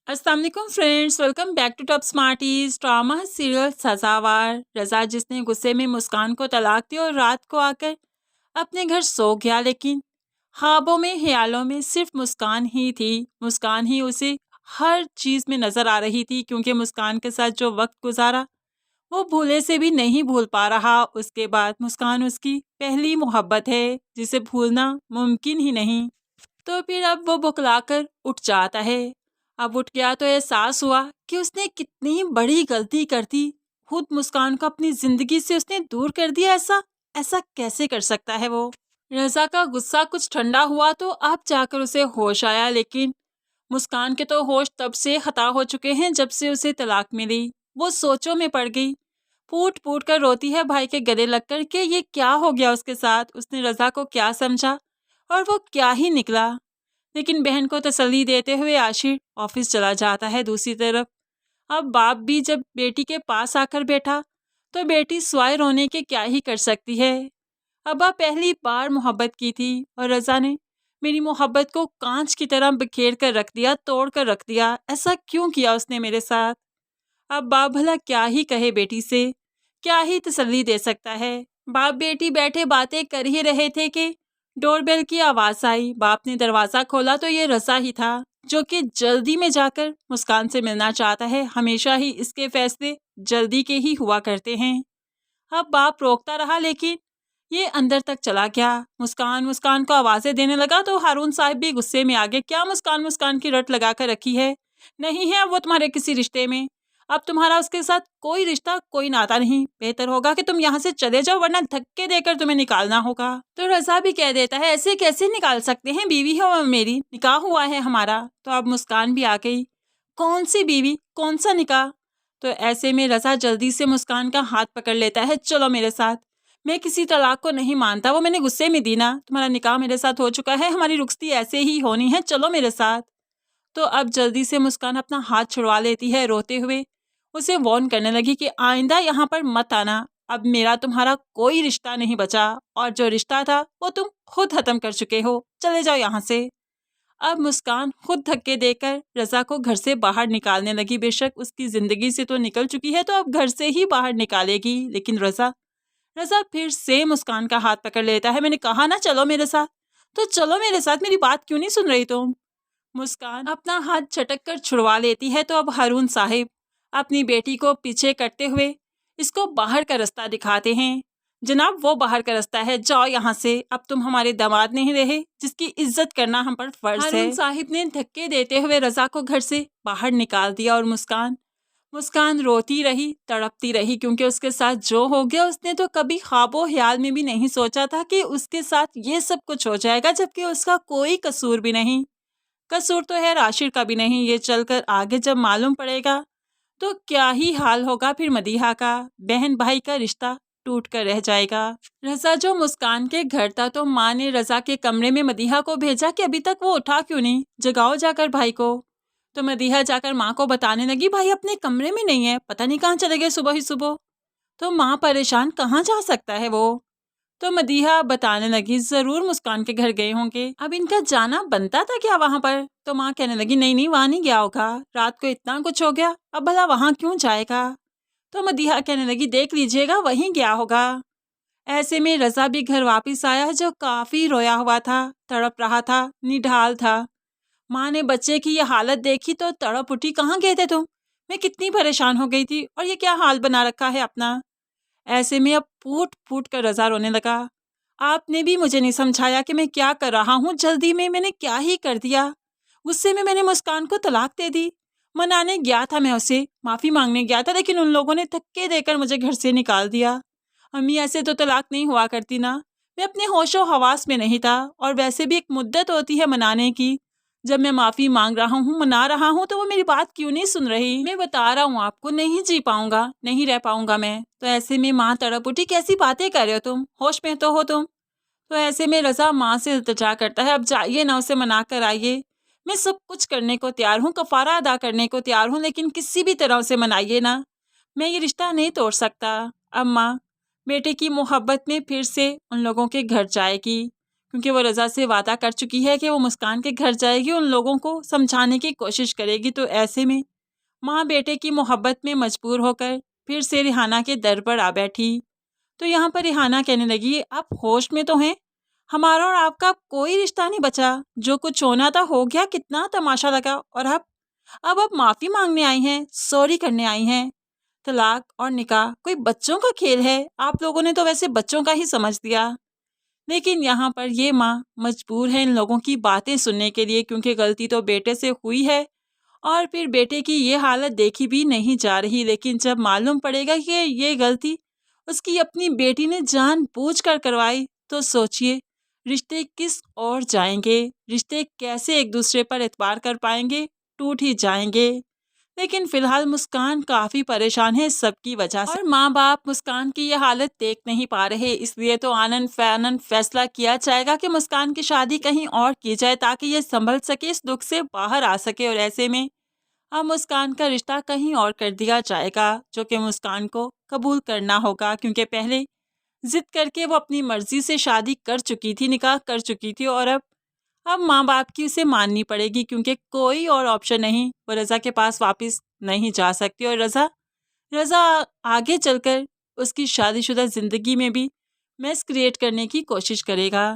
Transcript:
अस्सलाम वालेकुम friends, welcome back to Top Smarties. Drama serial Sazawar. Raza जिसने गुस्से में मुस्कान को तलाक दी और रात को आकर अपने घर सो गया, लेकिन ख्वाबों में ख्यालों में सिर्फ मुस्कान ही थी। मुस्कान ही उसे हर चीज़ में नज़र आ रही थी, क्योंकि मुस्कान के साथ जो वक्त गुजारा वो भूले से भी नहीं भूल पा रहा। उसके बाद मुस्कान उसकी पहली मोहब्बत है, जिसे भूलना मुमकिन ही नहीं। तो फिर अब वो बुकलाकर उठ जाता है। अब उठ गया तो एहसास हुआ कि उसने कितनी बड़ी गलती कर दी। खुद मुस्कान को अपनी जिंदगी से उसने दूर कर दिया। ऐसा ऐसा कैसे कर सकता है वो। रजा का गुस्सा कुछ ठंडा हुआ तो अब जाकर उसे होश आया, लेकिन मुस्कान के तो होश तब से खता हो चुके हैं जब से उसे तलाक मिली। वो सोचों में पड़ गई, फूट फूट कर रोती है भाई के गले लगकर कि ये क्या हो गया उसके साथ। उसने रजा को क्या समझा और वो क्या ही निकला। लेकिन बहन को तसल्ली देते हुए आशिर ऑफिस चला जाता है। दूसरी तरफ अब बाप भी जब बेटी के पास आकर बैठा तो बेटी स्वाय रोने के क्या ही कर सकती है। अब्बा पहली बार मोहब्बत की थी और रजा ने मेरी मोहब्बत को कांच की तरह बिखेर कर रख दिया, तोड़ कर रख दिया। ऐसा क्यों किया उसने मेरे साथ। अब बाप भला क्या ही कहे बेटी से, क्या ही तसल्ली दे सकता है। बाप बेटी बैठे बातें कर ही रहे थे कि डोरबेल की आवाज़ आई। बाप ने दरवाज़ा खोला तो ये रज़ा ही था, जो कि जल्दी में जाकर मुस्कान से मिलना चाहता है। हमेशा ही इसके फैसले जल्दी के ही हुआ करते हैं। अब बाप रोकता रहा, लेकिन ये अंदर तक चला गया। मुस्कान मुस्कान को आवाज़ें देने लगा तो हारून साहब भी गुस्से में आ गए। क्या मुस्कान मुस्कान की रट लगा कर रखी है, नहीं है वो तुम्हारे किसी रिश्ते में। अब तुम्हारा उसके साथ कोई रिश्ता कोई नाता नहीं। बेहतर होगा कि तुम यहाँ से चले जाओ, वरना धक्के देकर तुम्हें निकालना होगा। तो रजा भी कह देता है ऐसे कैसे निकाल सकते हैं, बीवी है मेरी, निकाह हुआ है हमारा। तो अब मुस्कान भी आ गई, कौन सी बीवी, कौन सा निकाह। तो ऐसे में रजा जल्दी से मुस्कान का हाथ पकड़ लेता है, चलो मेरे साथ। मैं किसी तलाक को नहीं मानता, वो मैंने गुस्से में दी ना। तुम्हारा निकाह मेरे साथ हो चुका है, हमारी रुखसती ऐसे ही होनी है, चलो मेरे साथ। तो अब जल्दी से मुस्कान अपना हाथ छुड़वा लेती है, रोते हुए उसे वार्न करने लगी कि आइंदा यहाँ पर मत आना। अब मेरा तुम्हारा कोई रिश्ता नहीं बचा, और जो रिश्ता था वो तुम खुद खत्म कर चुके हो, चले जाओ यहाँ से। अब मुस्कान खुद धक्के देकर रजा को घर से बाहर निकालने लगी। बेशक उसकी जिंदगी से तो निकल चुकी है, तो अब घर से ही बाहर निकालेगी। लेकिन रजा रजा फिर से मुस्कान का हाथ पकड़ लेता है। मैंने कहा ना चलो मेरे साथ, तो चलो मेरे साथ, मेरी बात क्यों नहीं सुन रही तुम। मुस्कान अपना हाथ झटक कर छुड़वा लेती है। तो अब हारून साहिब अपनी बेटी को पीछे करते हुए इसको बाहर का रास्ता दिखाते हैं। जनाब वो बाहर का रास्ता है, जाओ यहाँ से, अब तुम हमारे दामाद नहीं रहे जिसकी इज्जत करना हम पर फर्ज है। हारून साहिब ने धक्के देते हुए रजा को घर से बाहर निकाल दिया और मुस्कान मुस्कान रोती रही, तड़पती रही, क्योंकि उसके साथ जो हो गया उसने तो कभी ख्वाबो ख्याल में भी नहीं सोचा था कि उसके साथ ये सब कुछ हो जाएगा, जबकि उसका कोई कसूर भी नहीं। कसूर तो है राशिद का भी नहीं। ये चलकर आगे जब मालूम पड़ेगा तो क्या ही हाल होगा फिर मदीहा का। बहन भाई का रिश्ता टूट कर रह जाएगा। रजा जो मुस्कान के घर था तो माँ ने रजा के कमरे में मदीहा को भेजा कि अभी तक वो उठा क्यों नहीं, जगाओ जाकर भाई को। तो मदीहा जाकर माँ को बताने लगी भाई अपने कमरे में नहीं है, पता नहीं कहाँ चले गए सुबह ही सुबह। तो माँ परेशान, कहाँ जा सकता है वो। तो मदीहा बताने लगी जरूर मुस्कान के घर गए होंगे, अब इनका जाना बनता था क्या वहां पर। तो माँ कहने लगी नहीं नहीं, वहां नहीं गया होगा, रात को इतना कुछ हो गया, अब भला वहां क्यों जाएगा। तो मदीहा कहने लगी देख लीजिएगा वहीं गया होगा। ऐसे में रजा भी घर वापस आया, जो काफी रोया हुआ था, तड़प रहा था, निढाल था। माँ ने बच्चे की यह हालत देखी तो तड़प उठी, कहाँ गए थे तुम, मैं कितनी परेशान हो गई थी, और ये क्या हाल बना रखा है अपना। ऐसे में अब फूट फूट कर रजा रोने लगा। आपने भी मुझे नहीं समझाया कि मैं क्या कर रहा हूँ, जल्दी में मैंने क्या ही कर दिया। गुस्से में मैंने मुस्कान को तलाक दे दी। मनाने गया था, मैं उसे माफ़ी मांगने गया था, लेकिन उन लोगों ने धक्के देकर मुझे घर से निकाल दिया। अम्मी ऐसे तो तलाक नहीं हुआ करती ना, मैं अपने होशो हवास में नहीं था, और वैसे भी एक मुद्दत होती है मनाने की। जब मैं माफ़ी मांग रहा हूँ, मना रहा हूँ, तो वो मेरी बात क्यों नहीं सुन रही। मैं बता रहा हूँ आपको, नहीं जी पाऊंगा, नहीं रह पाऊंगा मैं। तो ऐसे में माँ तड़प उठी, कैसी बातें कर रहे हो तुम, होश में तो हो तुम। तो ऐसे में रजा माँ से इल्तिजा करता है, अब जाइए ना, उसे मना कर आइए। मैं सब कुछ करने को तैयार हूँ, कफारा अदा करने को तैयार हूँ, लेकिन किसी भी तरह उसे मनाइए ना, मैं ये रिश्ता नहीं तोड़ सकता। अब माँ बेटे की मोहब्बत में फिर से उन लोगों के घर जाएगी, क्योंकि वो रज़ा से वादा कर चुकी है कि वो मुस्कान के घर जाएगी, उन लोगों को समझाने की कोशिश करेगी। तो ऐसे में माँ बेटे की मोहब्बत में मजबूर होकर फिर से रिहाना के दर पर आ बैठी। तो यहाँ पर रिहाना कहने लगी, आप होश में तो हैं? हमारा और आपका कोई रिश्ता नहीं बचा, जो कुछ होना था हो गया, कितना तमाशा लगा, और अब आप माफ़ी मांगने आई हैं, सॉरी करने आई हैं। तलाक और निकाह कोई बच्चों का खेल है, आप लोगों ने तो वैसे बच्चों का ही समझ दिया। लेकिन यहाँ पर ये माँ मजबूर है इन लोगों की बातें सुनने के लिए, क्योंकि गलती तो बेटे से हुई है और फिर बेटे की ये हालत देखी भी नहीं जा रही। लेकिन जब मालूम पड़ेगा कि ये गलती उसकी अपनी बेटी ने जानबूझकर करवाई, तो सोचिए रिश्ते किस ओर जाएंगे, रिश्ते कैसे एक दूसरे पर एतबार कर पाएंगे, टूट ही जाएंगे। लेकिन फिलहाल मुस्कान काफ़ी परेशान है सबकी वजह से, और माँ बाप मुस्कान की ये हालत देख नहीं पा रहे। इसलिए तो आनन फैनन फैसला किया जाएगा कि मुस्कान की शादी कहीं और की जाए, ताकि ये संभल सके, इस दुख से बाहर आ सके। और ऐसे में अब मुस्कान का रिश्ता कहीं और कर दिया जाएगा, जो कि मुस्कान को कबूल करना होगा, क्योंकि पहले जिद करके वो अपनी मर्जी से शादी कर चुकी थी, निकाह कर चुकी थी, और अब माँ बाप की उसे माननी पड़ेगी, क्योंकि कोई और ऑप्शन नहीं। वो रज़ा के पास वापस नहीं जा सकती, और रज़ा रज़ा आगे चलकर उसकी शादीशुदा ज़िंदगी में भी मैस क्रिएट करने की कोशिश करेगा।